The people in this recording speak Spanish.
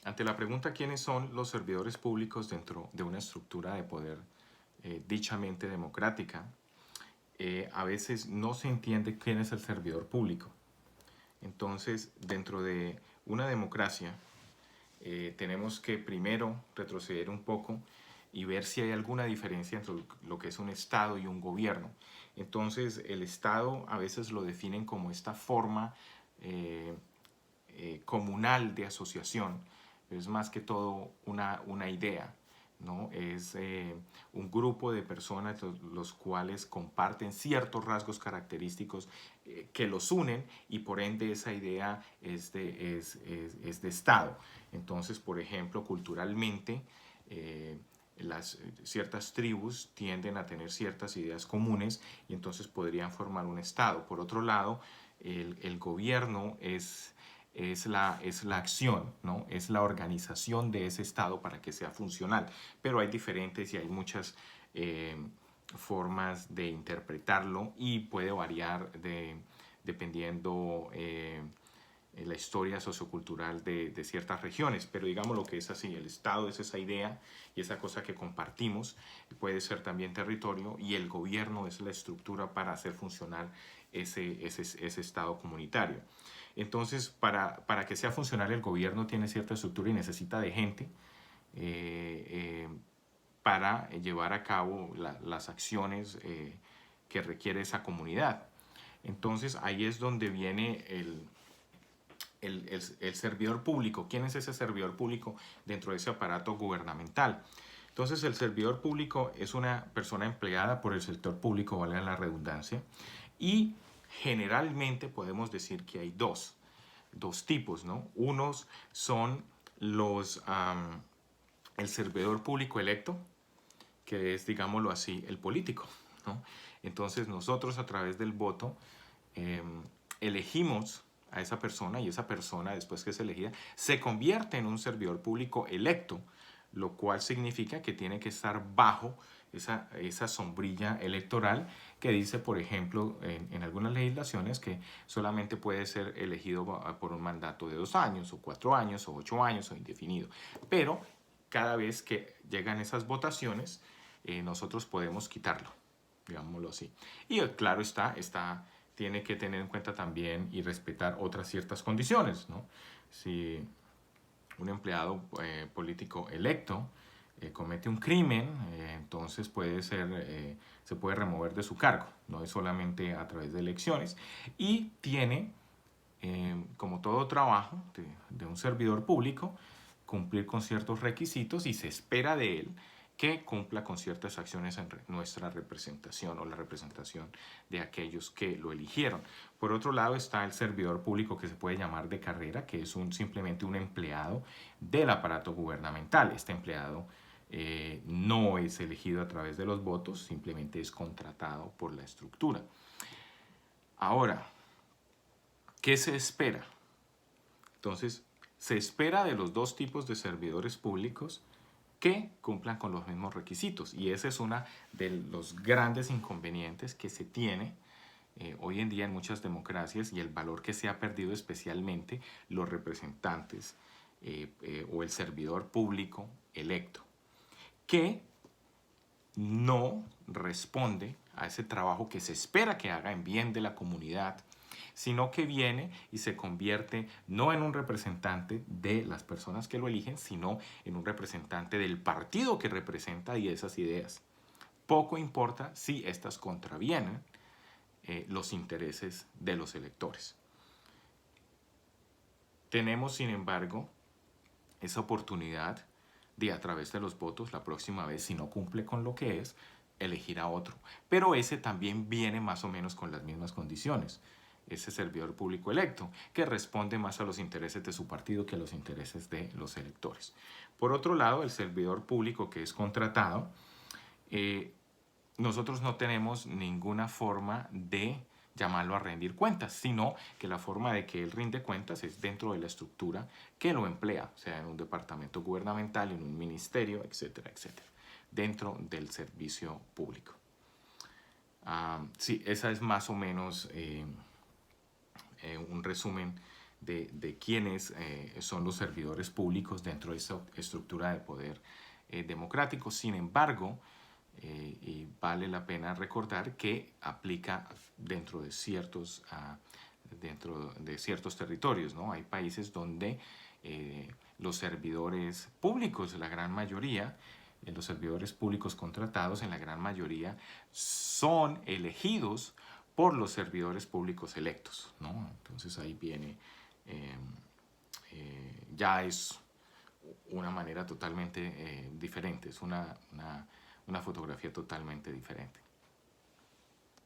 Ante la pregunta ¿quiénes son los servidores públicos dentro de una estructura de poder dichamente democrática? A veces no se entiende quién es el servidor público. Entonces, dentro de una democracia, tenemos que primero retroceder un poco y ver si hay alguna diferencia entre lo que es un Estado y un gobierno. Entonces, el Estado a veces lo definen como esta forma eh, comunal de asociación, es más que todo una idea, ¿no? Es un grupo de personas los cuales comparten ciertos rasgos característicos que los unen y por ende esa idea es de Estado. Entonces, por ejemplo, culturalmente, ciertas tribus tienden a tener ciertas ideas comunes y entonces podrían formar un Estado. Por otro lado, el gobierno es la acción, ¿no? Es la organización de ese Estado para que sea funcional. Pero hay diferentes y hay muchas eh, formas de interpretarlo y puede variar dependiendo la historia sociocultural de ciertas regiones, pero digamos lo que es así, el Estado es esa idea y esa cosa que compartimos, puede ser también territorio y el gobierno es la estructura para hacer funcionar ese Estado comunitario. Entonces, para que sea funcional el gobierno tiene cierta estructura y necesita de gente eh, eh, para llevar a cabo las acciones que requiere esa comunidad. Entonces, ahí es donde viene el servidor público. ¿Quién es ese servidor público dentro de ese aparato gubernamental? Entonces, el servidor público es una persona empleada por el sector público, valga la redundancia, y generalmente podemos decir que hay dos tipos, ¿no? Unos son el servidor público electo, que es, digámoslo así, el político, ¿no? Entonces nosotros a través del voto eh, elegimos a esa persona y esa persona, después que es elegida, se convierte en un servidor público electo, lo cual significa que tiene que estar bajo esa sombrilla electoral que dice, por ejemplo, en algunas legislaciones que solamente puede ser elegido por un mandato de 2 años, o 4 años, o 8 años, o indefinido. Pero cada vez que llegan esas votaciones, nosotros podemos quitarlo, digámoslo así. Y claro tiene que tener en cuenta también y respetar otras ciertas condiciones, ¿no? Si un empleado político electo comete un crimen, entonces se puede remover de su cargo, no es solamente a través de elecciones, y tiene, como todo trabajo de un servidor público, cumplir con ciertos requisitos y se espera de él que cumpla con ciertas acciones en nuestra representación o la representación de aquellos que lo eligieron. Por otro lado está el servidor público que se puede llamar de carrera, que es simplemente un empleado del aparato gubernamental. Este empleado no es elegido a través de los votos, simplemente es contratado por la estructura. Ahora, ¿qué se espera? Entonces, se espera de los dos tipos de servidores públicos que cumplan con los mismos requisitos. Y ese es uno de los grandes inconvenientes que se tiene hoy en día en muchas democracias y el valor que se ha perdido especialmente los representantes o el servidor público electo, que no responde a ese trabajo que se espera que haga en bien de la comunidad, sino que viene y se convierte no en un representante de las personas que lo eligen, sino en un representante del partido que representa y esas ideas. Poco importa si estas contravienen los intereses de los electores. Tenemos, sin embargo, esa oportunidad de, a través de los votos, la próxima vez, si no cumple con lo que es, elegir a otro. Pero ese también viene más o menos con las mismas condiciones. Ese servidor público electo, que responde más a los intereses de su partido que a los intereses de los electores. Por otro lado, el servidor público que es contratado, eh, nosotros no tenemos ninguna forma de llamarlo a rendir cuentas, sino que la forma de que él rinde cuentas es dentro de la estructura que lo emplea, o sea, en un departamento gubernamental, en un ministerio, etcétera, etcétera, dentro del servicio público. Sí, esa es más o menos un resumen de quiénes son los servidores públicos dentro de esa estructura de poder democrático. Sin embargo, y vale la pena recordar que aplica dentro de ciertos, territorios, ¿no? Hay países donde los servidores públicos, la gran mayoría, los servidores públicos contratados en la gran mayoría son elegidos por los servidores públicos electos, ¿no? Entonces ahí viene, ya es una manera totalmente diferente, es una fotografía totalmente diferente.